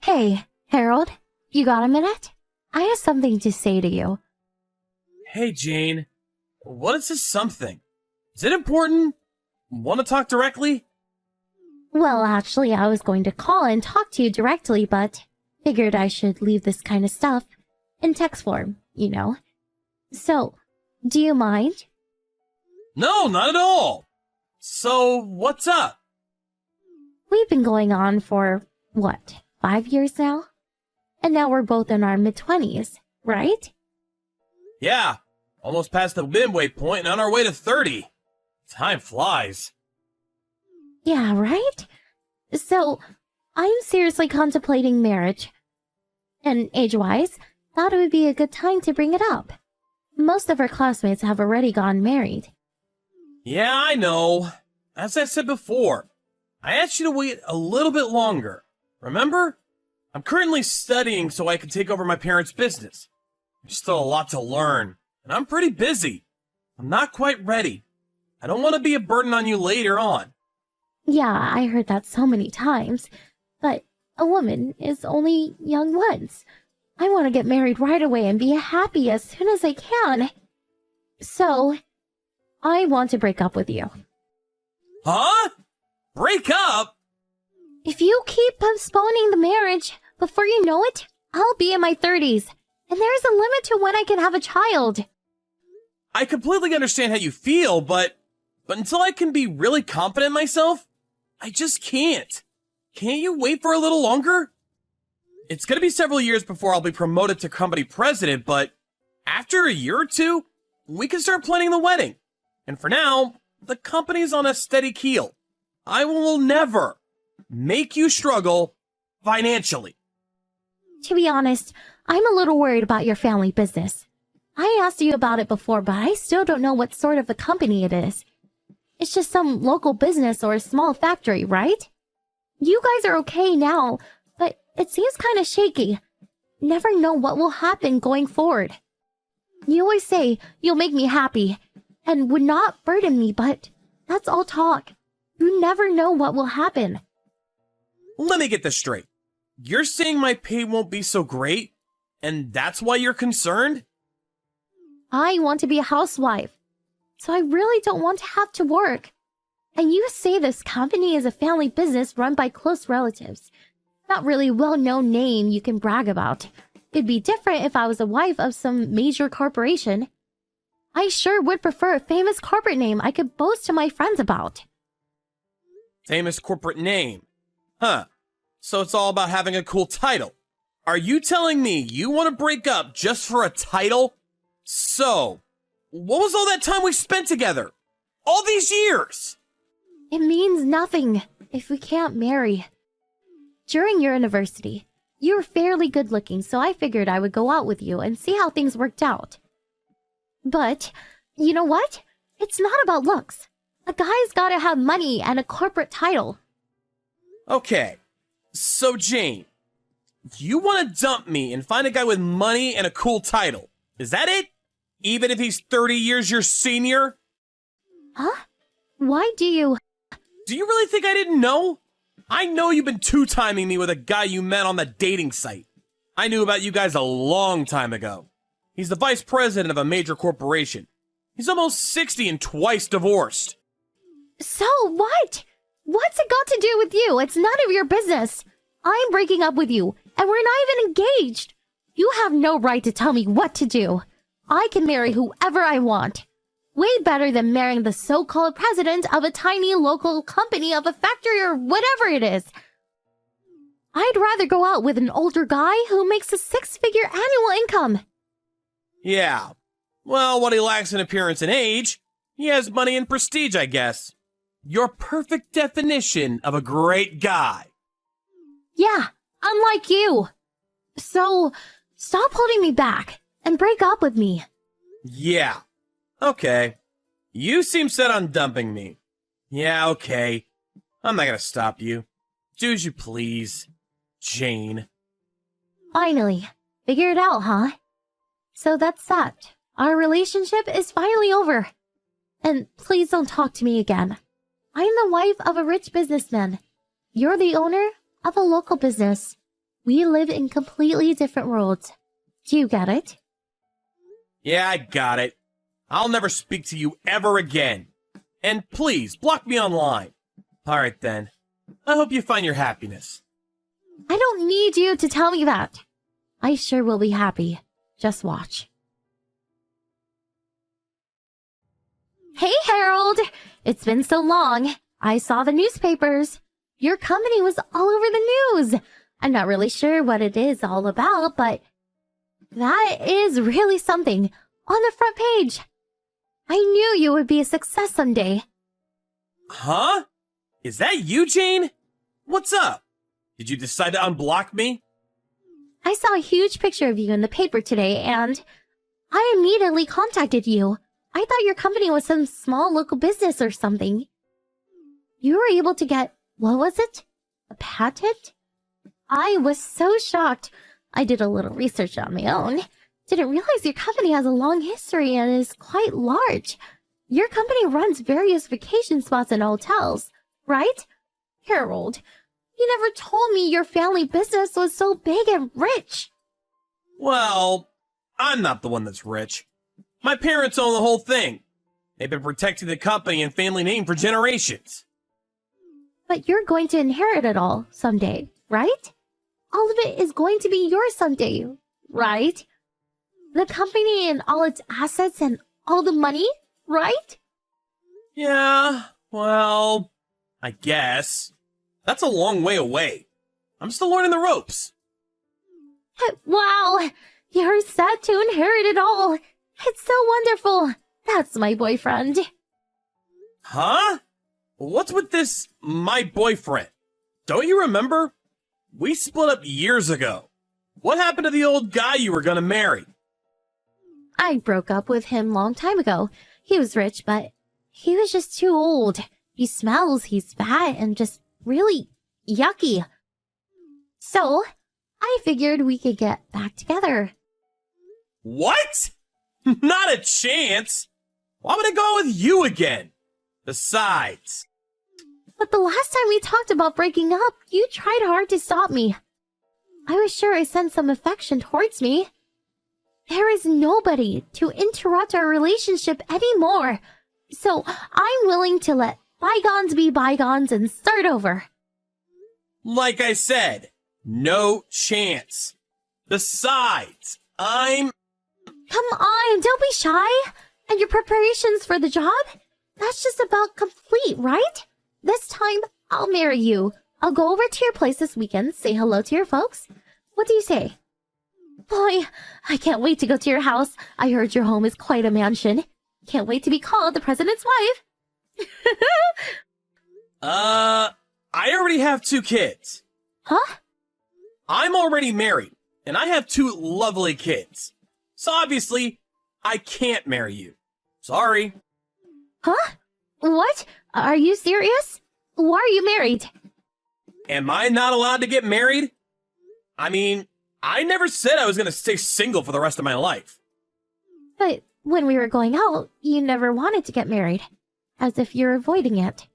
Hey, Harold, you got a minute? I have something to say to you. Hey, Jane. What is this something? Is it important? Want to talk directly? Well, actually, I was going to call and talk to you directly, but figured I should leave this kind of stuff in text form, you know. So, do you mind? No, not at all. So, what's up? We've been going on for, 5 years now? And now we're both in our mid-20s, right? Yeah, almost past the midway point and on our way to 30. Time flies. Yeah, right? So, I'm seriously contemplating marriage. And age-wise, thought it would be a good time to bring it up. Most of our classmates have already gotten married. Yeah, I know. As I said before, I asked you to wait a little bit longer. Remember? I'm currently studying so I can take over my parents' business. There's still a lot to learn, and I'm pretty busy. I'm not quite ready. I don't want to be a burden on you later on. Yeah, I heard that so many times. But a woman is only young once. I want to get married right away and be happy as soon as I can. So, I want to break up with you. Huh? Break up? If you keep postponing the marriage, before you know it, I'll be in my 30s. And there's a limit to when I can have a child. I completely understand how you feel, but until I can be really confident in myself, I just can't. Can't you wait for a little longer? It's gonna be several years before I'll be promoted to company president, but after a year or two, we can start planning the wedding. And for now, the company's on a steady keel. I will never make you struggle financially. To be honest, I'm a little worried about your family business. I asked you about it before, but I still don't know what sort of a company it is. It's just some local business or a small factory, right? You guys are okay now, but it seems kind of shaky. Never know what will happen going forward. You always say you'll make me happy and would not burden me, but that's all talk. You never know what will happen. Let me get this straight. You're saying my pay won't be so great, and that's why you're concerned? I want to be a housewife, so I really don't want to have to work. And you say this company is a family business run by close relatives. Not really well-known name you can brag about. It'd be different if I was a wife of some major corporation. I sure would prefer a famous corporate name I could boast to my friends about. Famous corporate name. Huh. So it's all about having a cool title. Are you telling me you want to break up just for a title? So, what was all that time we spent together? All these years? It means nothing if we can't marry. During your university, you were fairly good looking, so I figured I would go out with you and see how things worked out. But, you know what? It's not about looks. A guy's gotta have money and a corporate title. Okay, so Jane, you want to dump me and find a guy with money and a cool title. Is that it? Even if he's 30 years your senior? Huh? Why do you... Do you really think I didn't know? I know you've been two-timing me with a guy you met on the dating site. I knew about you guys a long time ago. He's the vice president of a major corporation. He's almost 60 and twice divorced. So what? What's it got to do with you? It's none of your business. I'm breaking up with you, and we're not even engaged. You have no right to tell me what to do. I can marry whoever I want. Way better than marrying the so-called president of a tiny local company of a factory or whatever it is. I'd rather go out with an older guy who makes a six-figure annual income. Yeah. Well, what he lacks in appearance and age, he has money and prestige, I guess. Your perfect definition of a great guy. Yeah, unlike you. So, stop holding me back and break up with me. Yeah. Okay. You seem set on dumping me. Yeah, okay. I'm not gonna stop you. Do as you please, Jane. Finally. Figure it out, huh? So that's that. Our relationship is finally over. And please don't talk to me again. I'm the wife of a rich businessman. You're the owner of a local business. We live in completely different worlds. Do you get it? Yeah, I got it. I'll never speak to you ever again. And please, block me online. Alright then. I hope you find your happiness. I don't need you to tell me that. I sure will be happy. Just watch. Hey, Harold! It's been so long. I saw the newspapers. Your company was all over the news. I'm not really sure what it is all about, but that is really something on the front page. I knew you would be a success someday. Huh? Is that you, Jane? What's up? Did you decide to unblock me? I saw a huge picture of you in the paper today, and I immediately contacted you. I thought your company was some small local business or something. You were able to get, what was it? A patent? I was so shocked. I did a little research on my own. Didn't realize your company has a long history and is quite large. Your company runs various vacation spots and hotels, right? Harold, you never told me your family business was so big and rich. Well, I'm not the one that's rich. My parents own the whole thing. They've been protecting the company and family name for generations. But you're going to inherit it all someday, right? All of it is going to be yours someday, right? The company and all its assets and all the money, right? Yeah, well, I guess. That's a long way away. I'm still learning the ropes. Wow, you're set to inherit it all. It's so wonderful. That's my boyfriend. Huh? What's with this, my boyfriend? Don't you remember? We split up years ago. What happened to the old guy you were gonna marry? I broke up with him long time ago. He was rich, but he was just too old. He smells, he's fat, and just really yucky. So, I figured we could get back together. What? Not a chance. Why would I go with you again? Besides... But the last time we talked about breaking up, you tried hard to stop me. I was sure I sensed some affection towards me. There is nobody to interrupt our relationship anymore. So I'm willing to let bygones be bygones and start over. Like I said, no chance. Besides, I'm... Come on, don't be shy. And your preparations for the job? That's just about complete, right? This time, I'll marry you. I'll go over to your place this weekend, say hello to your folks. What do you say? Boy, I can't wait to go to your house. I heard your home is quite a mansion. Can't wait to be called the president's wife. I already have 2 kids. Huh? I'm already married, and I have 2 lovely kids. So obviously, I can't marry you. Sorry. Huh? What? Are you serious? Why are you married? Am I not allowed to get married? I mean, I never said I was gonna stay single for the rest of my life. But when we were going out, you never wanted to get married. As if you're avoiding it.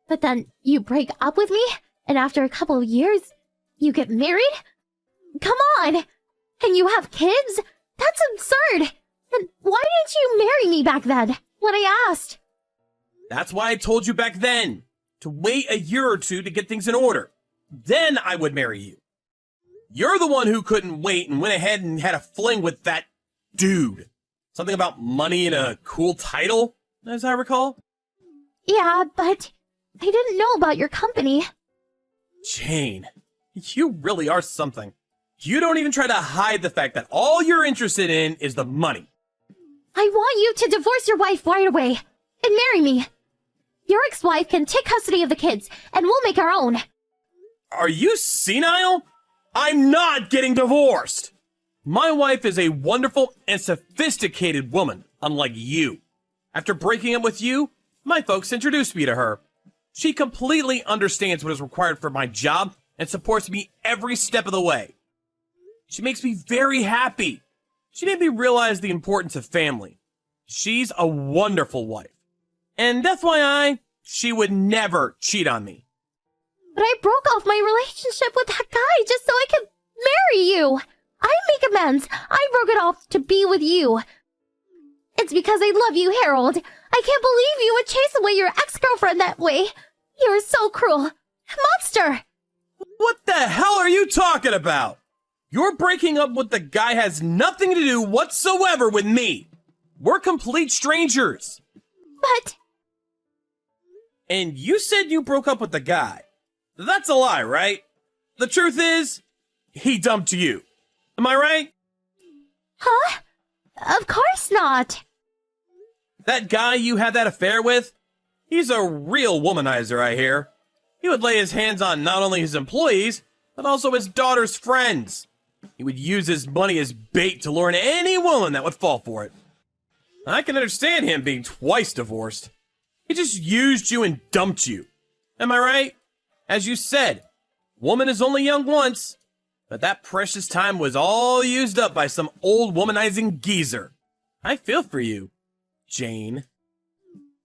But then you break up with me, and after a couple of years, you get married? Come on! And you have kids? That's absurd! Then why didn't you marry me back then, when I asked? That's why I told you back then, to wait a year or 2 to get things in order. Then I would marry you. You're the one who couldn't wait and went ahead and had a fling with that dude. Something about money and a cool title, as I recall. Yeah, but I didn't know about your company. Jane, you really are something. You don't even try to hide the fact that all you're interested in is the money. I want you to divorce your wife right away and marry me. Your ex-wife can take custody of the kids, and we'll make our own. Are you senile? I'm not getting divorced. My wife is a wonderful and sophisticated woman, unlike you. After breaking up with you, my folks introduced me to her. She completely understands what is required for my job and supports me every step of the way. She makes me very happy. She made me realize the importance of family. She's a wonderful wife. And FYI, she would never cheat on me. But I broke off my relationship with that guy just so I could you. I make amends. I broke it off to be with you. It's because I love you, Harold. I can't believe you would chase away your ex-girlfriend that way. You're so cruel. Monster! What the hell are you talking about? Your breaking up with the guy has nothing to do whatsoever with me. We're complete strangers. But... And you said you broke up with the guy. That's a lie, right? The truth is, he dumped you. Am I right? Huh? Of course not. That guy you had that affair with? He's a real womanizer, I hear. He would lay his hands on not only his employees, but also his daughter's friends. He would use his money as bait to lure in any woman that would fall for it. I can understand him being twice divorced. He just used you and dumped you. Am I right? As you said, woman is only young once, but that precious time was all used up by some old womanizing geezer. I feel for you, Jane.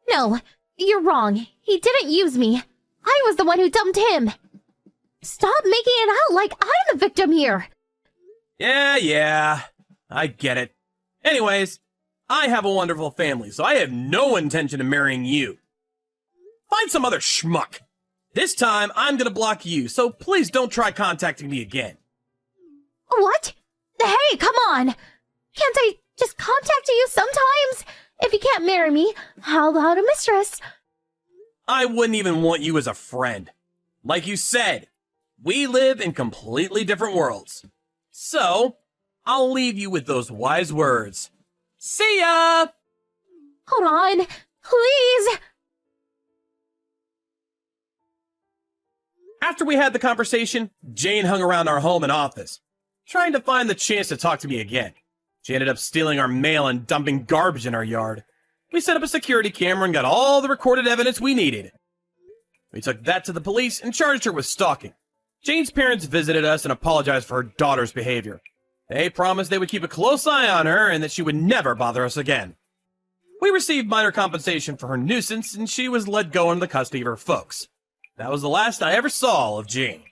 No, you're wrong. He didn't use me. I was the one who dumped him. Stop making it out like I'm the victim here. Yeah, I get it. Anyways, I have a wonderful family, so I have no intention of marrying you. Find some other schmuck. This time, I'm gonna block you, so please don't try contacting me again. What? Hey, come on! Can't I just contact you sometimes? If you can't marry me, how about a mistress? I wouldn't even want you as a friend. Like you said, we live in completely different worlds. So, I'll leave you with those wise words. See ya! Hold on, please! After we had the conversation, Jane hung around our home and office, trying to find the chance to talk to me again. She ended up stealing our mail and dumping garbage in our yard. We set up a security camera and got all the recorded evidence we needed. We took that to the police and charged her with stalking. Jane's parents visited us and apologized for her daughter's behavior. They promised they would keep a close eye on her and that she would never bother us again. We received minor compensation for her nuisance and she was let go into the custody of her folks. That was the last I ever saw of Jane.